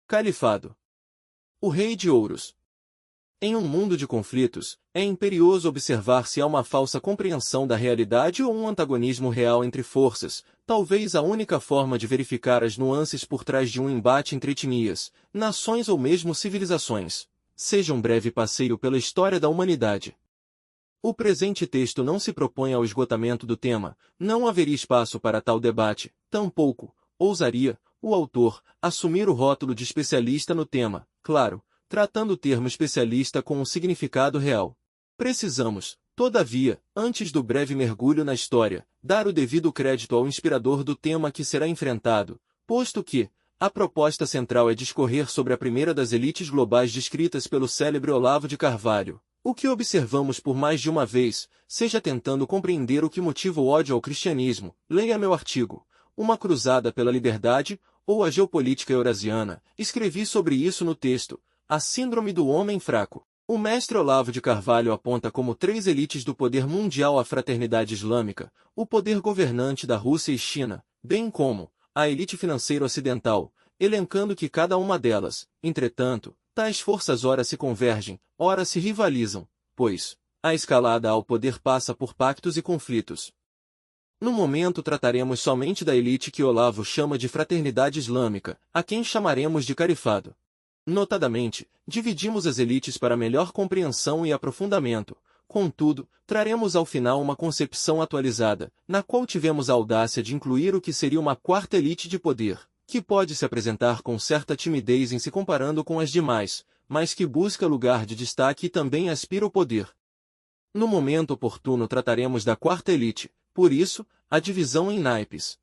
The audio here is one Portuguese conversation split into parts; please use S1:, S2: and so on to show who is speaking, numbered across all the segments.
S1: Califado. O Rei de Ouros. Em um mundo de conflitos, é imperioso observar se há uma falsa compreensão da realidade ou um antagonismo real entre forças, talvez a única forma de verificar as nuances por trás de um embate entre etnias, nações ou mesmo civilizações. Seja um breve passeio pela história da humanidade. O presente texto não se propõe ao esgotamento do tema, não haveria espaço para tal debate, tampouco ousaria o autor assumir o rótulo de especialista no tema, claro, tratando o termo especialista com um significado real. Precisamos, todavia, antes do breve mergulho na história, dar o devido crédito ao inspirador do tema que será enfrentado, posto que a proposta central é discorrer sobre a primeira das elites globais descritas pelo célebre Olavo de Carvalho. O que observamos por mais de uma vez, seja tentando compreender o que motiva o ódio ao cristianismo, leia meu artigo, Uma Cruzada pela Liberdade, ou a Geopolítica Eurasiana, escrevi sobre isso no texto, A Síndrome do Homem Fraco. O mestre Olavo de Carvalho aponta como três elites do poder mundial a fraternidade islâmica, o poder governante da Rússia e China, bem como a elite financeira ocidental, elencando que cada uma delas, entretanto, tais forças ora se convergem, ora se rivalizam, pois a escalada ao poder passa por pactos e conflitos. No momento trataremos somente da elite que Olavo chama de fraternidade islâmica, a quem chamaremos de califado. Notadamente, dividimos as elites para melhor compreensão e aprofundamento, contudo, traremos ao final uma concepção atualizada, na qual tivemos a audácia de incluir o que seria uma quarta elite de poder, que pode se apresentar com certa timidez em se comparando com as demais, mas que busca lugar de destaque e também aspira ao poder. No momento oportuno trataremos da quarta elite, por isso, a divisão em naipes.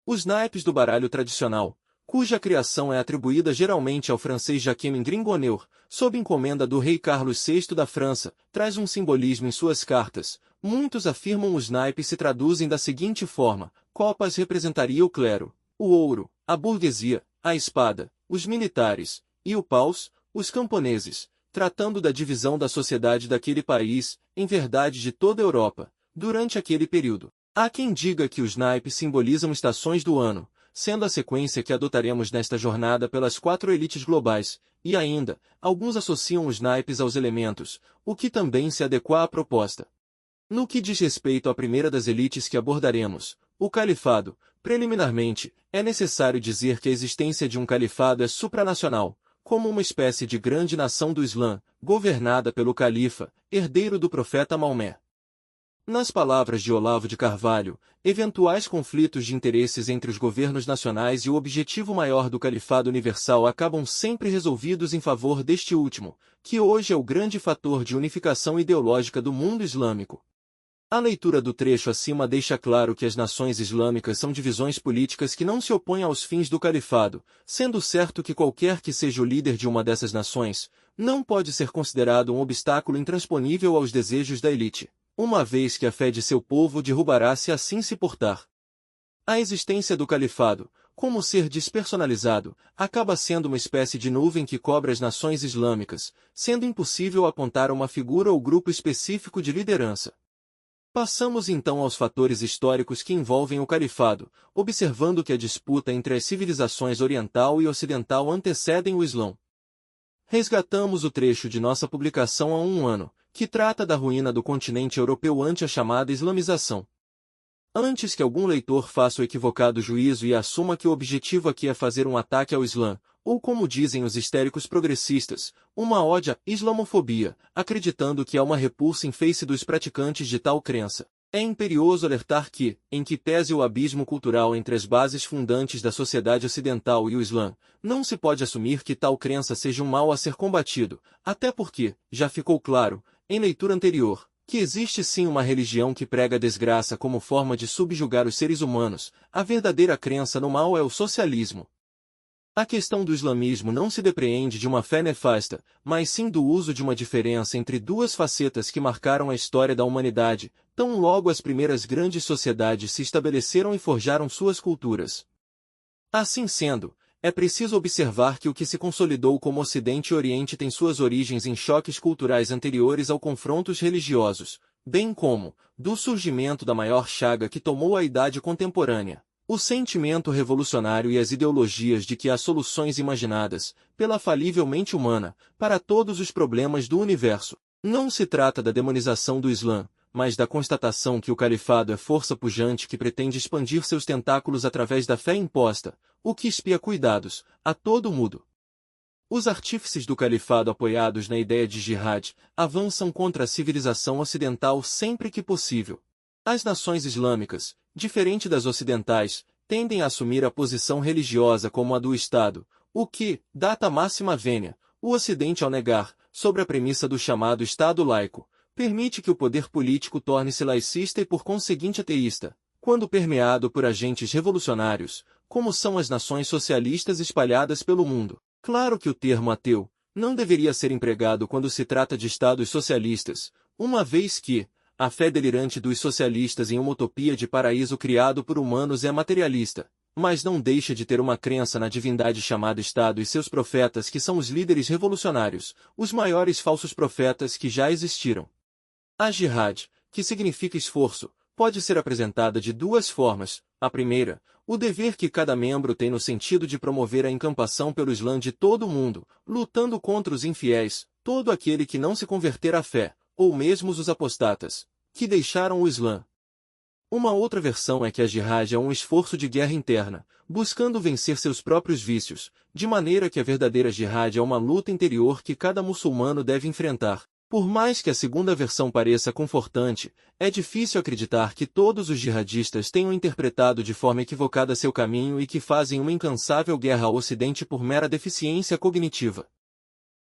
S1: Os naipes do baralho tradicional, cuja criação é atribuída geralmente ao francês Jacques Gringoneur, sob encomenda do rei Carlos VI da França, traz um simbolismo em suas cartas. Muitos afirmam os naipes se traduzem da seguinte forma: copas representaria o clero, o ouro, a burguesia, a espada, os militares, e o paus, os camponeses, tratando da divisão da sociedade daquele país, em verdade de toda a Europa, durante aquele período. Há quem diga que os naipes simbolizam estações do ano, sendo a sequência que adotaremos nesta jornada pelas quatro elites globais, e ainda, alguns associam os naipes aos elementos, o que também se adequa à proposta. No que diz respeito à primeira das elites que abordaremos, o califado, preliminarmente, é necessário dizer que a existência de um califado é supranacional, como uma espécie de grande nação do Islã, governada pelo califa, herdeiro do profeta Maomé. Nas palavras de Olavo de Carvalho, eventuais conflitos de interesses entre os governos nacionais e o objetivo maior do califado universal acabam sempre resolvidos em favor deste último, que hoje é o grande fator de unificação ideológica do mundo islâmico. A leitura do trecho acima deixa claro que as nações islâmicas são divisões políticas que não se opõem aos fins do califado, sendo certo que qualquer que seja o líder de uma dessas nações, não pode ser considerado um obstáculo intransponível aos desejos da elite, uma vez que a fé de seu povo derrubará se assim se portar. A existência do califado, como ser despersonalizado, acaba sendo uma espécie de nuvem que cobre as nações islâmicas, sendo impossível apontar uma figura ou grupo específico de liderança. Passamos então aos fatores históricos que envolvem o califado, observando que a disputa entre as civilizações oriental e ocidental antecedem o Islã. Resgatamos o trecho de nossa publicação há um ano, que trata da ruína do continente europeu ante a chamada islamização. Antes que algum leitor faça o equivocado juízo e assuma que o objetivo aqui é fazer um ataque ao Islã, ou como dizem os histéricos progressistas, uma ode à islamofobia, acreditando que há uma repulsa em face dos praticantes de tal crença. É imperioso alertar que, em que pese o abismo cultural entre as bases fundantes da sociedade ocidental e o Islã, não se pode assumir que tal crença seja um mal a ser combatido, até porque, já ficou claro, em leitura anterior, que existe sim uma religião que prega a desgraça como forma de subjugar os seres humanos. A verdadeira crença no mal é o socialismo. A questão do islamismo não se depreende de uma fé nefasta, mas sim do uso de uma diferença entre duas facetas que marcaram a história da humanidade, tão logo as primeiras grandes sociedades se estabeleceram e forjaram suas culturas. Assim sendo, é preciso observar que o que se consolidou como Ocidente e Oriente tem suas origens em choques culturais anteriores aos confrontos religiosos, bem como do surgimento da maior chaga que tomou a idade contemporânea, O sentimento revolucionário e as ideologias de que há soluções imaginadas, pela falível mente humana, para todos os problemas do universo. Não se trata da demonização do Islã, mas da constatação que o califado é força pujante que pretende expandir seus tentáculos através da fé imposta, o que espia cuidados, a todo mundo. Os artífices do califado apoiados na ideia de jihad, avançam contra a civilização ocidental sempre que possível. As nações islâmicas, diferente das ocidentais, tendem a assumir a posição religiosa como a do Estado, o que, data máxima vênia, o Ocidente ao negar, sobre a premissa do chamado Estado laico, permite que o poder político torne-se laicista e por conseguinte ateísta, quando permeado por agentes revolucionários, como são as nações socialistas espalhadas pelo mundo. Claro que o termo ateu não deveria ser empregado quando se trata de estados socialistas, uma vez que a fé delirante dos socialistas em uma utopia de paraíso criado por humanos é materialista, mas não deixa de ter uma crença na divindade chamada Estado e seus profetas que são os líderes revolucionários, os maiores falsos profetas que já existiram. A jihad, que significa esforço, pode ser apresentada de duas formas. A primeira, o dever que cada membro tem no sentido de promover a encampação pelo Islã de todo o mundo, lutando contra os infiéis, todo aquele que não se converter à fé, ou mesmo os apostatas, que deixaram o Islã. Uma outra versão é que a jihad é um esforço de guerra interna, buscando vencer seus próprios vícios, de maneira que a verdadeira jihad é uma luta interior que cada muçulmano deve enfrentar. Por mais que a segunda versão pareça confortante, é difícil acreditar que todos os jihadistas tenham interpretado de forma equivocada seu caminho e que fazem uma incansável guerra ao Ocidente por mera deficiência cognitiva.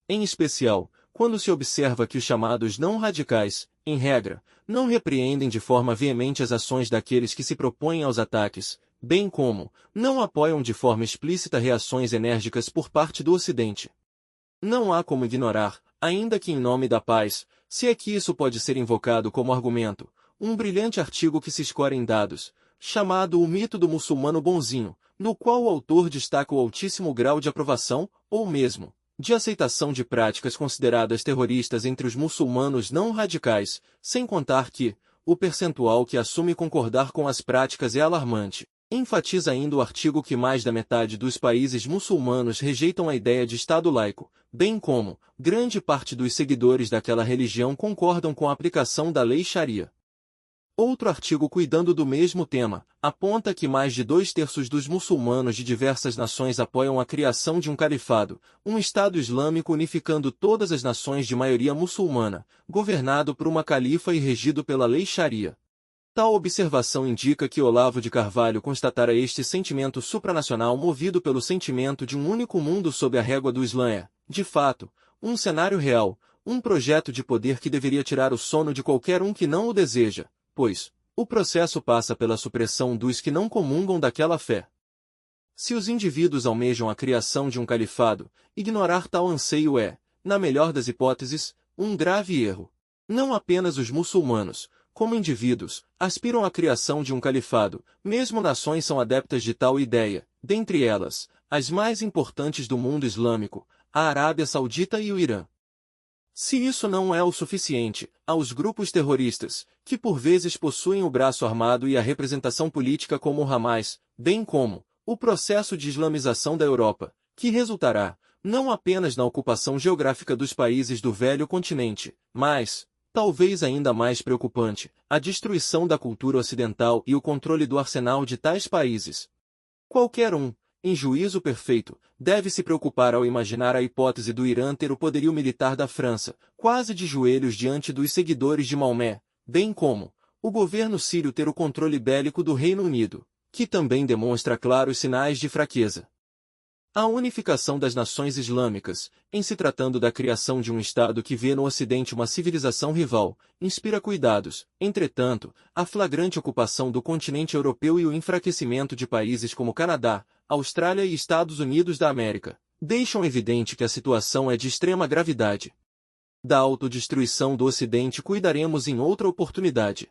S1: Em especial, quando se observa que os chamados não radicais, em regra, não repreendem de forma veemente as ações daqueles que se propõem aos ataques, bem como não apoiam de forma explícita reações enérgicas por parte do Ocidente. Não há como ignorar, ainda que em nome da paz, se é que isso pode ser invocado como argumento, um brilhante artigo que se escora em dados, chamado O Mito do Muçulmano Bonzinho, no qual o autor destaca o altíssimo grau de aprovação, ou mesmo, de aceitação de práticas consideradas terroristas entre os muçulmanos não radicais, sem contar que o percentual que assume concordar com as práticas é alarmante. Enfatiza ainda o artigo que mais da metade dos países muçulmanos rejeitam a ideia de Estado laico, bem como grande parte dos seguidores daquela religião concordam com a aplicação da lei Sharia. Outro artigo cuidando do mesmo tema, aponta que mais de 2/3 dos muçulmanos de diversas nações apoiam a criação de um califado, um Estado islâmico unificando todas as nações de maioria muçulmana, governado por uma califa e regido pela lei Sharia. Tal observação indica que Olavo de Carvalho constatara este sentimento supranacional movido pelo sentimento de um único mundo sob a régua do Islã é, de fato, um cenário real, um projeto de poder que deveria tirar o sono de qualquer um que não o deseja, pois o processo passa pela supressão dos que não comungam daquela fé. Se os indivíduos almejam a criação de um califado, ignorar tal anseio é, na melhor das hipóteses, um grave erro. Não apenas os muçulmanos, como indivíduos, aspiram à criação de um califado, mesmo nações são adeptas de tal ideia, dentre elas, as mais importantes do mundo islâmico, a Arábia Saudita e o Irã. Se isso não é o suficiente, há os grupos terroristas, que por vezes possuem o braço armado e a representação política como o Hamas, bem como o processo de islamização da Europa, que resultará, não apenas na ocupação geográfica dos países do velho continente, mas, talvez ainda mais preocupante, a destruição da cultura ocidental e o controle do arsenal de tais países. Qualquer um, em juízo perfeito, deve se preocupar ao imaginar a hipótese do Irã ter o poderio militar da França, quase de joelhos diante dos seguidores de Maomé, bem como o governo sírio ter o controle bélico do Reino Unido, que também demonstra claros sinais de fraqueza. A unificação das nações islâmicas, em se tratando da criação de um Estado que vê no Ocidente uma civilização rival, inspira cuidados. Entretanto, a flagrante ocupação do continente europeu e o enfraquecimento de países como Canadá, Austrália e Estados Unidos da América, deixam evidente que a situação é de extrema gravidade. Da autodestruição do Ocidente cuidaremos em outra oportunidade.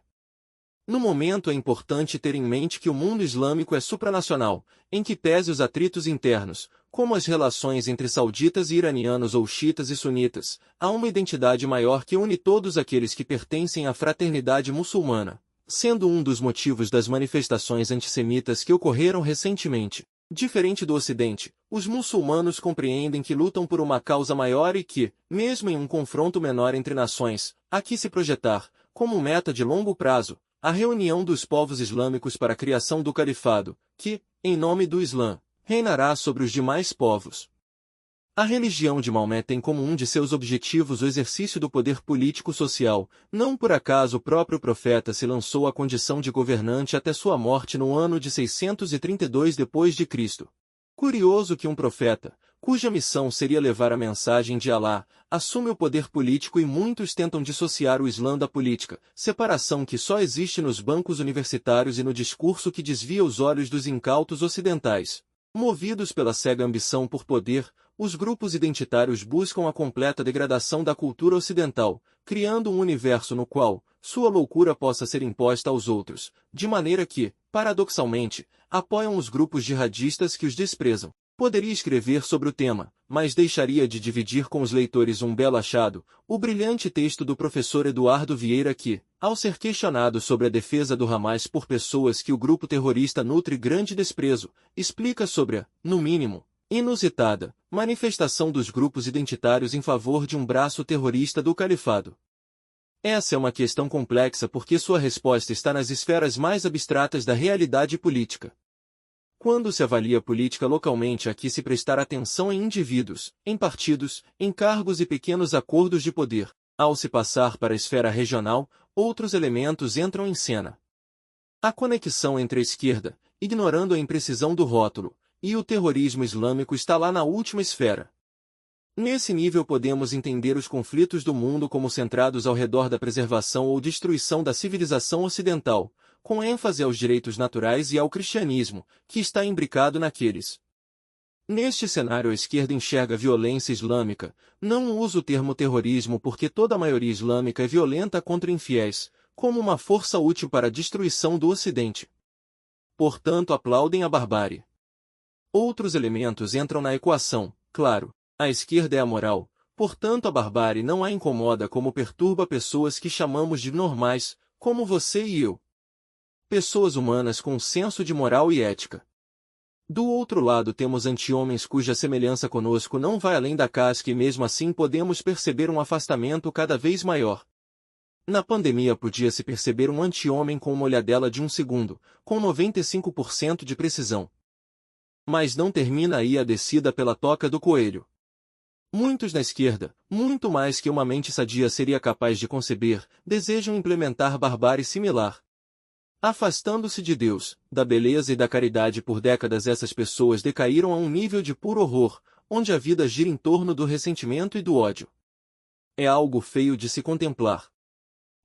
S1: No momento é importante ter em mente que o mundo islâmico é supranacional, em que pese os atritos internos, como as relações entre sauditas e iranianos ou xiitas e sunitas, há uma identidade maior que une todos aqueles que pertencem à fraternidade muçulmana, sendo um dos motivos das manifestações antissemitas que ocorreram recentemente. Diferente do Ocidente, os muçulmanos compreendem que lutam por uma causa maior e que, mesmo em um confronto menor entre nações, há que se projetar, como meta de longo prazo, a reunião dos povos islâmicos para a criação do califado, que, em nome do Islã, reinará sobre os demais povos. A religião de Maomé tem como um de seus objetivos o exercício do poder político-social. Não por acaso o próprio profeta se lançou à condição de governante até sua morte no ano de 632 d.C. Curioso que um profeta, cuja missão seria levar a mensagem de Alá, assume o poder político e muitos tentam dissociar o Islã da política, separação que só existe nos bancos universitários e no discurso que desvia os olhos dos incautos ocidentais. Movidos pela cega ambição por poder, os grupos identitários buscam a completa degradação da cultura ocidental, criando um universo no qual sua loucura possa ser imposta aos outros, de maneira que, paradoxalmente, apoiam os grupos jihadistas que os desprezam. Poderia escrever sobre o tema, mas deixaria de dividir com os leitores um belo achado, o brilhante texto do professor Eduardo Vieira que, ao ser questionado sobre a defesa do Hamas por pessoas que o grupo terrorista nutre grande desprezo, explica sobre a, no mínimo, inusitada, manifestação dos grupos identitários em favor de um braço terrorista do califado. Essa é uma questão complexa porque sua resposta está nas esferas mais abstratas da realidade política. Quando se avalia a política localmente, há que se prestar atenção em indivíduos, em partidos, em cargos e pequenos acordos de poder. Ao se passar para a esfera regional, outros elementos entram em cena. A conexão entre a esquerda, ignorando a imprecisão do rótulo, e o terrorismo islâmico está lá na última esfera. Nesse nível podemos entender os conflitos do mundo como centrados ao redor da preservação ou destruição da civilização ocidental, com ênfase aos direitos naturais e ao cristianismo, que está imbricado naqueles. Neste cenário a esquerda enxerga a violência islâmica, não usa o termo terrorismo porque toda a maioria islâmica é violenta contra infiéis, como uma força útil para a destruição do Ocidente. Portanto aplaudem a barbárie. Outros elementos entram na equação, claro, a esquerda é amoral, portanto a barbárie não a incomoda como perturba pessoas que chamamos de normais, como você e eu. Pessoas humanas com senso de moral e ética. Do outro lado temos anti-homens cuja semelhança conosco não vai além da casca e mesmo assim podemos perceber um afastamento cada vez maior. Na pandemia podia-se perceber um anti-homem com uma olhadela de 1 segundo, com 95% de precisão. Mas não termina aí a descida pela toca do coelho. Muitos na esquerda, muito mais que uma mente sadia seria capaz de conceber, desejam implementar barbárie similar. Afastando-se de Deus, da beleza e da caridade por décadas, essas pessoas decaíram a um nível de puro horror, onde a vida gira em torno do ressentimento e do ódio. É algo feio de se contemplar.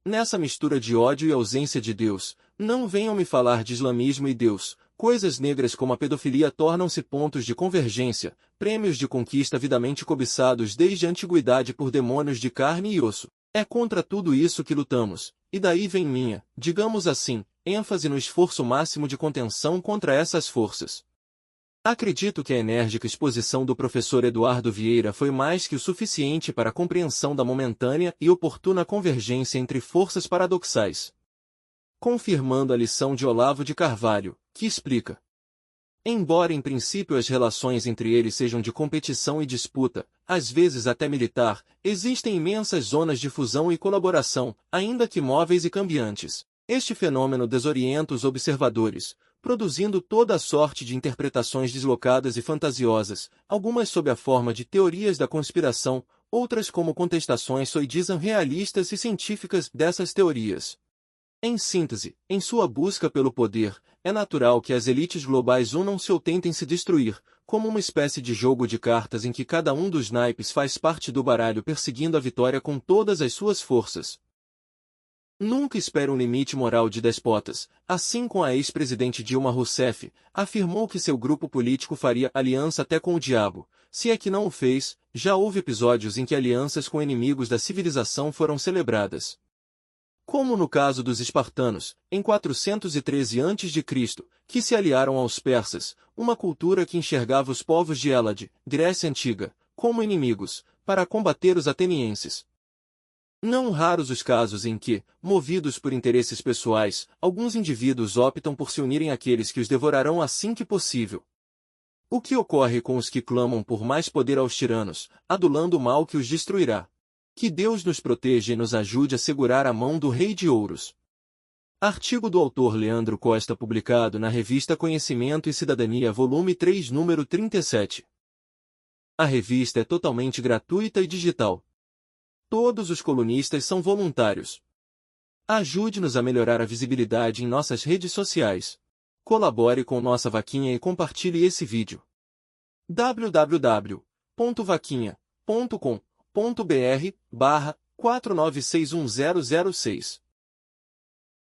S1: Nessa mistura de ódio e ausência de Deus, não venham me falar de islamismo e Deus. Coisas negras como a pedofilia tornam-se pontos de convergência, prêmios de conquista avidamente cobiçados desde a antiguidade por demônios de carne e osso. É contra tudo isso que lutamos, e daí vem minha, digamos assim, ênfase no esforço máximo de contenção contra essas forças. Acredito que a enérgica exposição do professor Eduardo Vieira foi mais que o suficiente para a compreensão da momentânea e oportuna convergência entre forças paradoxais. Confirmando a lição de Olavo de Carvalho, que explica: embora em princípio as relações entre eles sejam de competição e disputa, às vezes até militar, existem imensas zonas de fusão e colaboração, ainda que móveis e cambiantes. Este fenômeno desorienta os observadores, produzindo toda a sorte de interpretações deslocadas e fantasiosas, algumas sob a forma de teorias da conspiração, outras como contestações soi-disant realistas e científicas dessas teorias. Em síntese, em sua busca pelo poder, é natural que as elites globais unam-se ou tentem se destruir, como uma espécie de jogo de cartas em que cada um dos naipes faz parte do baralho perseguindo a vitória com todas as suas forças. Nunca espere um limite moral de despotas, assim como a ex-presidente Dilma Rousseff afirmou que seu grupo político faria aliança até com o diabo. Se é que não o fez, já houve episódios em que alianças com inimigos da civilização foram celebradas. Como no caso dos espartanos, em 413 a.C., que se aliaram aos persas, uma cultura que enxergava os povos de Hélade, Grécia Antiga, como inimigos, para combater os atenienses. Não raros os casos em que, movidos por interesses pessoais, alguns indivíduos optam por se unirem àqueles que os devorarão assim que possível. O que ocorre com os que clamam por mais poder aos tiranos, adulando o mal que os destruirá? Que Deus nos proteja e nos ajude a segurar a mão do Rei de Ouros. Artigo do autor Leandro Costa publicado na revista Conhecimento e Cidadania volume 3 número 37. A revista é totalmente gratuita e digital. Todos os colunistas são voluntários. Ajude-nos a melhorar a visibilidade em nossas redes sociais. Colabore com nossa vaquinha e compartilhe esse vídeo. www.vaquinha.com.br/49610006